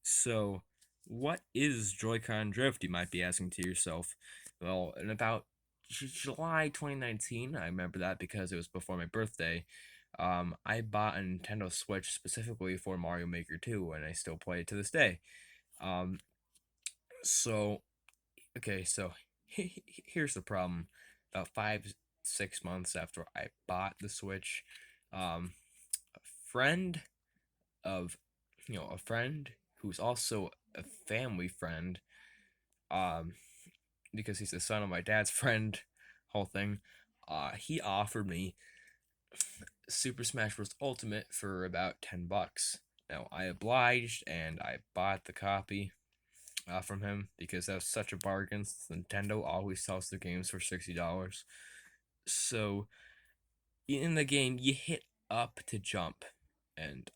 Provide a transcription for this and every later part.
So, what is Joy-Con drift, you might be asking to yourself? Well, in about July 2019, I remember that because it was before my birthday, I bought a Nintendo Switch specifically for Mario Maker 2, and I still play it to this day. Um, so, okay, so here's the problem. About 6 months after I bought the Switch, a friend of, a friend who's also a family friend, um, because he's the son of my dad's friend, whole thing. He offered me Super Smash Bros. Ultimate for about $10. Now I obliged and I bought the copy from him because that was such a bargain. Nintendo always sells their games for $60. So in the game, you hit up to jump, and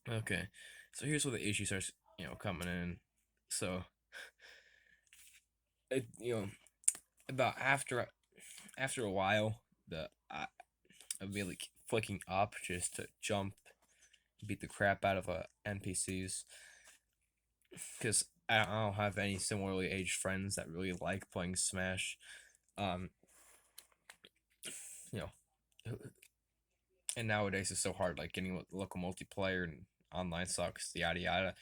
okay. So here's where the issue starts, coming in. So, it, about after a while, the I'd be like flicking up just to jump, beat the crap out of NPCs, because I don't have any similarly aged friends that really like playing Smash. Um, you know, and nowadays it's so hard, like getting local multiplayer and online sucks, yada yada.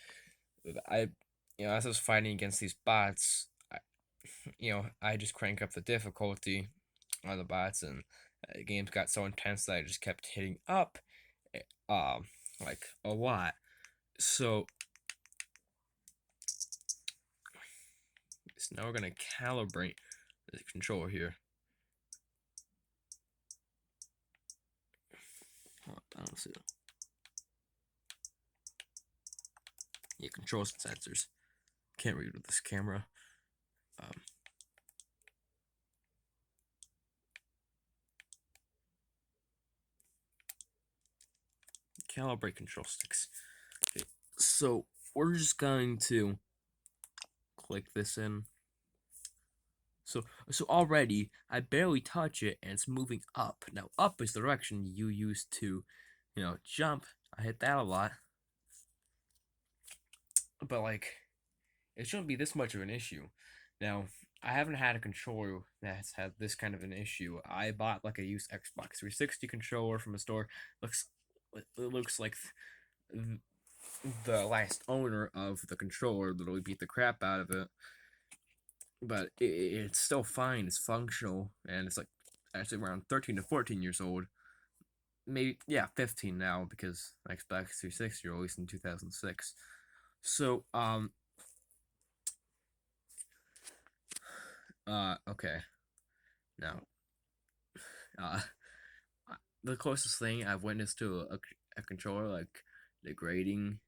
I, as I was fighting against these bots, I just crank up the difficulty on the bots, and the games got so intense that I just kept hitting up, eh, um, like a lot. So now we're gonna calibrate the controller here. I don't see that. Yeah, controls and sensors. Can't read with this camera. Um, Calibrate control sticks. Okay, so we're just going to click this in. So already I barely touch it and it's moving up. Now up is the direction you use to, jump. I hit that a lot. But like it shouldn't be this much of an issue. Now, I haven't had a controller that's had this kind of an issue. I bought like a used Xbox 360 controller from a store. Looks it looks like the last owner of the controller literally beat the crap out of it. But it's still fine. It's functional, and it's like actually around 13 to 14 years old. Maybe, yeah, 15 now because Xbox 360 released in 2006. So okay. Now, uh the closest thing I've witnessed to a controller like degrading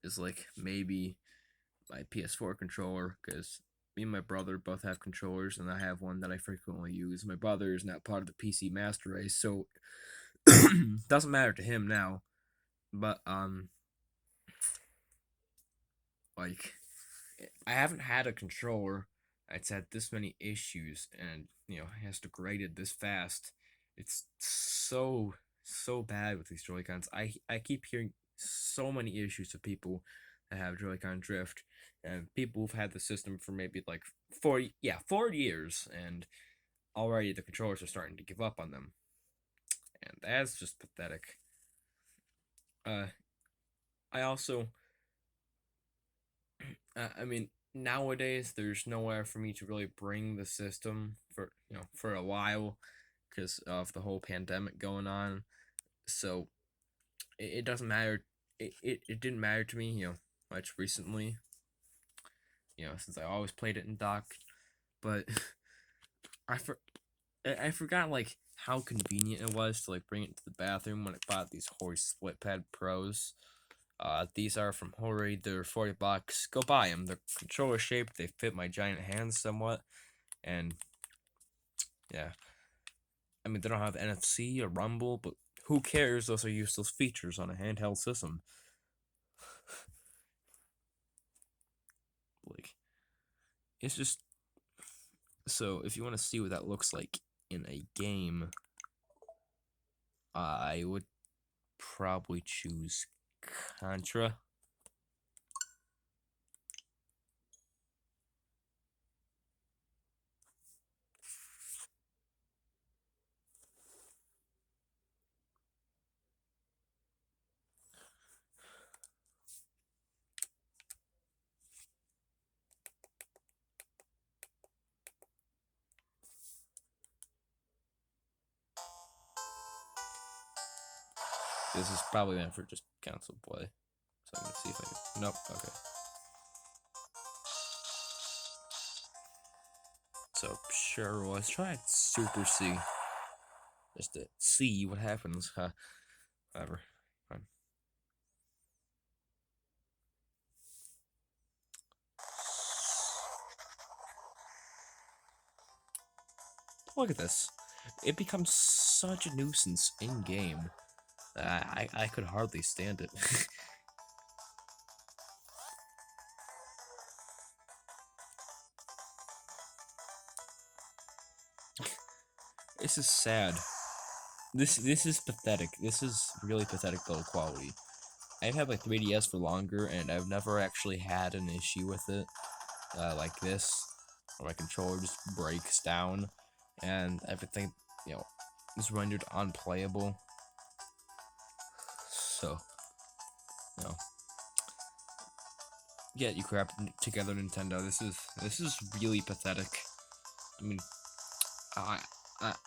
is like maybe my PS4 controller, because me and my brother both have controllers, and I have one that I frequently use. My brother is not part of the PC Master Race, so doesn't matter to him now. But like I haven't had a controller that's had this many issues, and has degraded this fast. It's so bad with these Joy-Cons. I keep hearing so many issues of people that have Joy-Con drift, and people who've had the system for maybe like 4 years, and already the controllers are starting to give up on them, and that's just pathetic. Uh, I also, I mean, nowadays there's nowhere for me to really bring the system for a while because of the whole pandemic going on. So it doesn't matter. It didn't matter to me, much recently. Since I always played it in dock, but I for I forgot like how convenient it was to like bring it to the bathroom when I bought these Hori Split Pad Pros. These are from Hori. They're $40. Go buy them. They're controller shaped. They fit my giant hands somewhat, and yeah. I mean, they don't have NFC or Rumble, but who cares? Those are useless features on a handheld system. Like, it's just so. If you want to see what that looks like in a game, I would probably choose Contra. This is probably meant for just console play. So I'm gonna see if I can. Nope. Okay. So sure, let's try Super C. Just to see what happens. Whatever. Fine. Look at this. It becomes such a nuisance in game. I could hardly stand it. This is sad. This is pathetic. This is really pathetic low quality. I've had my 3DS for longer, and I've never actually had an issue with it like this, where my controller just breaks down, and everything, is rendered unplayable. So, you know, get you crap together, Nintendo. This is really pathetic. I mean,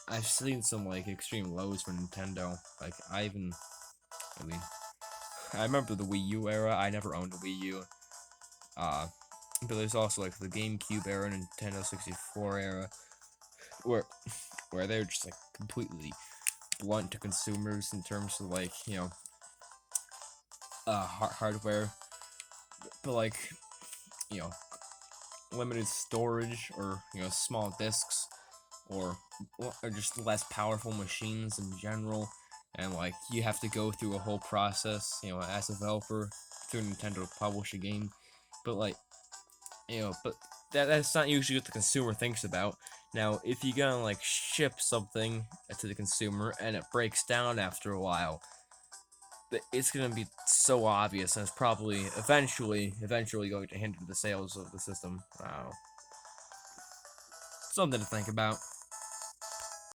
I've seen some like extreme lows for Nintendo. Like I mean, I remember the Wii U era. I never owned a Wii U. But there's also like the GameCube era, Nintendo 64 era, where they're just like completely blunt to consumers in terms of like hardware, but like you know limited storage or small discs or just less powerful machines in general, and like you have to go through a whole process as a developer through Nintendo to publish a game, but like but that's not usually what the consumer thinks about. Now, if you're gonna like ship something to the consumer and it breaks down after a while, it's gonna be so obvious, and it's probably eventually going to hinder the sales of the system. Something to think about.